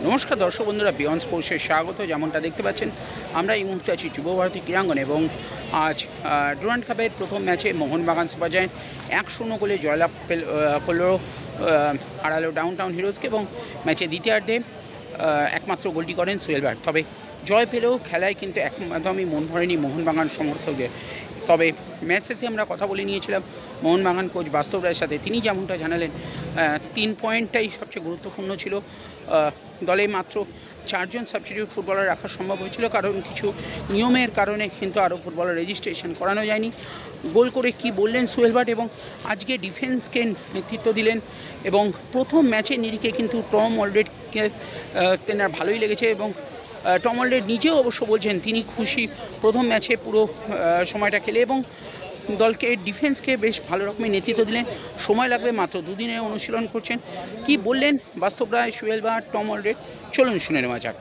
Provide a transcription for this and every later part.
নমস্কার দর্শক বন্ধুরা, বিয়ন্ড স্পোর্টসে স্বাগত। যেমনটা দেখতে পাচ্ছেন, আমরা এই মুহূর্তে আছি যুবভারতী ক্রীড়াঙ্গনে এবং আজ ডুরান্ড কাপের প্রথম ম্যাচে মোহনবাগান সুপার জায়ান্ট 1-0 গোলে জয়লাভ করলো, হারালো ডাউনটাউন হিরোজকে এবং ম্যাচে দ্বিতীয়ার্ধে একমাত্র গোলটি করেন সোহেল ভাট। তবে জয় পেলেও খেলায় কিন্তু একদমই মন ভরেনি মোহনবাগান সমর্থকদের। তবে ম্যাচ শেষে আমরা কথা বলে নিয়েছিলাম মোহনবাগান কোচ বাস্তব রায়ের সাথে। তিনি যেমনটা জানালেন, 3 পয়েন্টটাই সবচেয়ে গুরুত্বপূর্ণ ছিল। দলে মাত্র 4 জন সাবস্টিটিউট ফুটবলার রাখা সম্ভব হয়েছিল, কারণ কিছু নিয়মের কারণে কিন্তু আরও ফুটবলার রেজিস্ট্রেশন করানো যায়নি। গোল করে কি বললেন সোহেল ভাট এবং আজকে ডিফেন্সকে নেতৃত্ব দিলেন এবং প্রথম ম্যাচের নিরিখে কিন্তু টম অলরেডকে তেনার ভালোই লেগেছে এবং টম অলরেড নিজেও অবশ্য বলছেন তিনি খুশি প্রথম ম্যাচে পুরো সময়টা খেলে এবং দলকে ডিফেন্সকে বেশ ভালো রকমের নেতৃত্ব দিলেন। সময় লাগবে, মাত্র 2 দিনে অনুশীলন করছেন। কি বললেন বাস্তব রায়, সোহেল ভাট, টম অলরেড, চলুন শুনে নেওয়া যাক।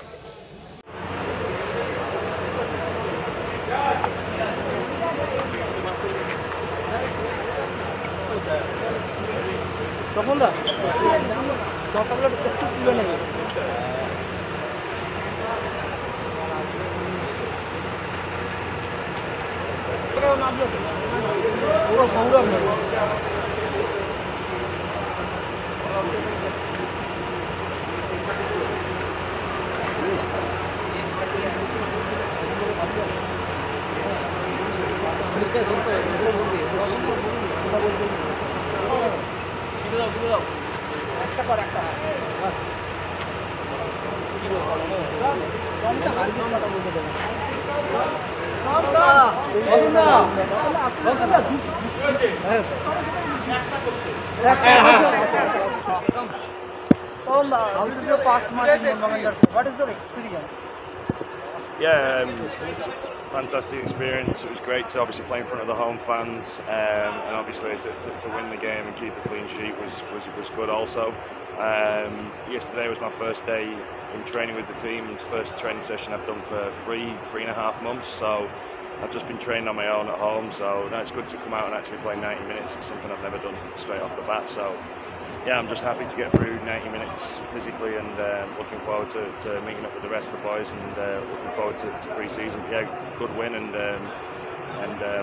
পুরো সংগ্রাম একটা কর একটা কথা বলতে দেবে This is your first match in Mohammad Darsi. What is your experience? Yeah, it was a fantastic experience. It was great to obviously play in front of the home fans, and obviously to win the game and keep a clean sheet was good also. Yesterday was my first day in training with the team. It's the first training session I've done for three and a half months. So I've just been training on my own at home. So no, it's good to come out and actually play 90 minutes. It's something I've never done straight off the bat. So yeah, I'm just happy to get through 90 minutes physically and looking forward to meeting up with the rest of the boys and looking forward to pre-season. Yeah, good win and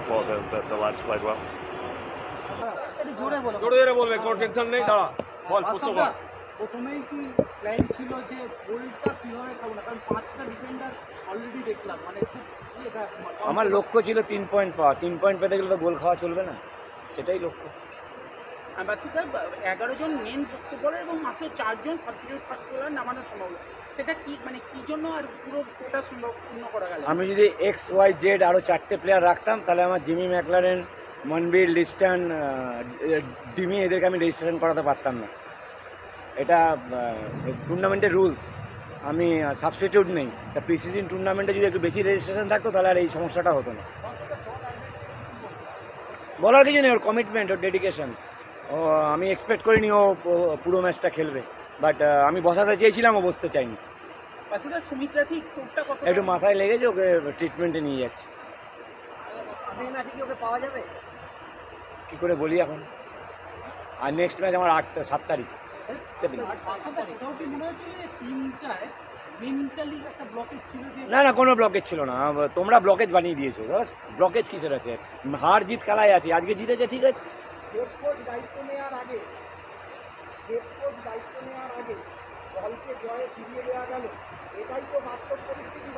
thought the lads played well. জোরে বলবে, কোনো tension নেই, দাঁড়া বল প্রশ্ন কর। প্রথমেই কি plan ছিল যে গোলটা কিভাবে খাবো না, কারণ 5টা ডিফেন্ডার অলরেডি দেখলাম, মানে খুব আমার লক্ষ্য ছিল 3 পয়েন্ট পাওয়া। 3 পয়েন্ট পেতে গেলে তো গোল খাওয়া চলবে না, সেটাই লক্ষ্য। বাচ্চা 11 জন মেন ফুটবলার এবং মাত্র 4 জন সাবস্টিটিউট ফুটবলার নামানো সম্ভব, সেটা কি মানে কি জন্য আর পুরো কোটা সম্পূর্ণ করা গেল? আমি যদি XYZ আরও 4টে প্লেয়ার রাখতাম তাহলে আমার জিমি ম্যাকলারেন, মনবির, লিস্টন, ডিমি এদেরকে আমি রেজিস্ট্রেশন করাতে পারতাম না। এটা টুর্নামেন্টের রুলস। আমি সাবস্টিটিউট নেই, তা প্রিসিজন টুর্নামেন্টে যদি একটু বেশি রেজিস্ট্রেশন থাকতো তাহলে আর এই সমস্যাটা হতো না। বলার কিছু নেই, ওর কমিটমেন্ট, ওর ডেডিকেশন। আমি এক্সপেক্ট করিনি ও পুরো ম্যাচটা খেলবে, বাট আমি বসাতে চেয়েছিলাম, ও বসতে চাইনি। একটু মাথায় লেগেছে, ওকে ট্রিটমেন্টে নিয়ে যাচ্ছে। ওকে পাওয়া যাবে কী করে বলি এখন? আর নেক্সট ম্যাচ আমার 7 তারিখ। না না, কোনো ব্লকেজ ছিল না। তোমরা ব্লকেজ বানিয়ে দিয়েছো। ব্লকেজ কিসের আছে? হার জিত খেলায় আছে, আজকে জিতেছে ঠিক আছে। দায়িত্ব নেওয়ার আগে দলকে জয়ে ফিরিয়ে দেওয়া গেল, এটাই তো বাস্তব পরিস্থিতি।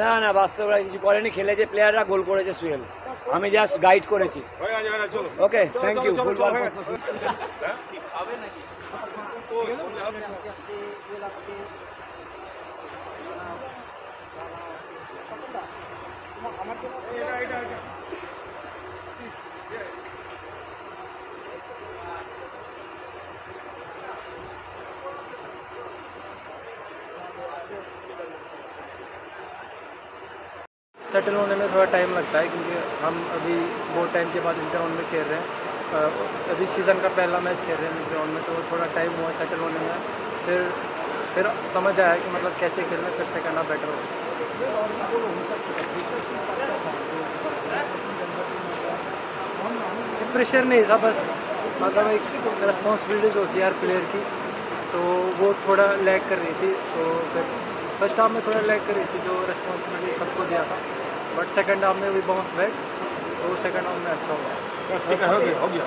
না না, বাস্তবরা কিছু করেনি, খেলেছে প্লেয়াররা, গোল করেছে সুহেল। আমি জাস্ট গাইড করেছি। ওকে, থ্যাংক ইউ। सेटल होने में थोड़ा टाइम लगता है, क्योंकि हम अभी बहुत टाइम के बाद इस ग्राउंड में खेल रहे हैं। अभी सीज़न का पहला मैच खेल रहे हैं इस ग्राउंड में, तो थोड़ा टाइम हुआ सेटल होने में। फिर समझ आया कि मतलब कैसे खेलना, फिर से करना बेटर हो। प्रेशर नहीं था, बस मतलब एक रिस्पॉन्सिबिलिटीज़ होती है हर प्लेयर की, तो वो थोड़ा लैग कर रही थी, तो फिर फर्स्ट हाफ में थोड़ा लैग कर रही थी, जो रिस्पॉन्सिबिलिटी सबको दिया था, बट सेकंड हाफ में भी बाउंस बैक, तो सेकंड हाफ में अच्छा हुआ। बस ठीक है, हो गया।